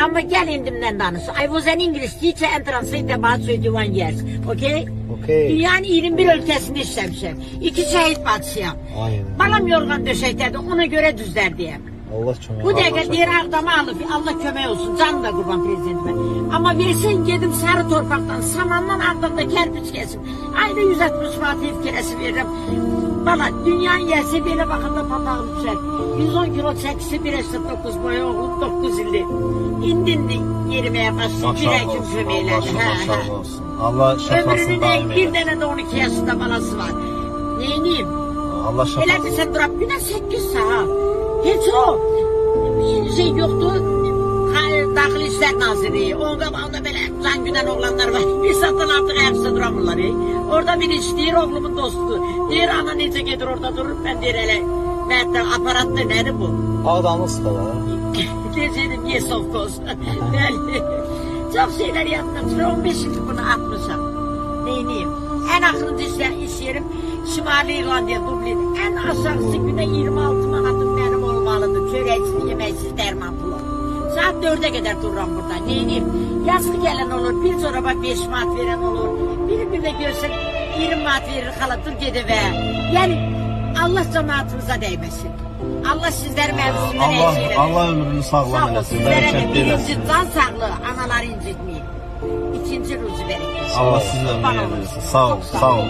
Ama gel indimden danış. I was an English teacher and translator about 21 years. Okay? Okay. Dünyanın 21 ülkesinde işlemişim. 2 şehit bacısıyam. Aynen. Balam yorgan döşeklerdi, ona göre düzler diye. Allah çok. Bu dakika diğer adamı alıp Allah kömeği olsun. Canım da kurban prezidentime. Ama versen gedim sarı torpaktan, samandan ardında kerpiç kesim. Ayda 160 Fatih kiresi veririm. Bana dünyanın yersi böyle bakımda papağım düşer. 110 kilo çekisi 1,9 boyu oğlum 9 ildi. İndindi yerimeye başladı. Bir ekim kömeğiyle. Maşallah olsun. Allah şefasını Ömrünün daim bir eylesin. tane de 12 yaşında balası var. Neyiniyim? Allah Hele şefasını. bir sen durup güne 8 saat. Hiç o şey yoktu. Daxili İşlər Naziri. Onda belə can güdən oğlanlar var. Bir saatdan artıq ayaqsa duramırlar. Orada bir iş deyir, oğlumun dostu. Deyir, ana necə gedir orada durur. Ben deyir, elə məhətdə aparatda nədir bu? Ağdanı sıxala. Deyəcəydim, yes of course. Bəli. Çox şeylər yapmışam. 15 ildir bunu atmışam. Neyniyim? En axırıncı iş yerim Şimali İrlandiya, Dublin. En aşağısı güne 26 manatım benim olmalıdır. Çöreksiz, yemeksiz, derman pulu. Saat 4'e kadar dururum burada. Neyiniyim? Yazlı gelen olur, bir çoraba 5 manat veren olur. Bir de görsek 20 manat verir, hala dur gidiver. Yani Allah cemaatinize değmesin. Allah sizler mevzusundan eylesin. Allah ömrünü sağlam Sağ ol, eləsin. sizlere de Bərəkətli birinci eləsin. can sağlığı, anaları incitmeyin. İkinci ruzu verin. Allah sizə ömür versin. Sağ ol, sağ ol.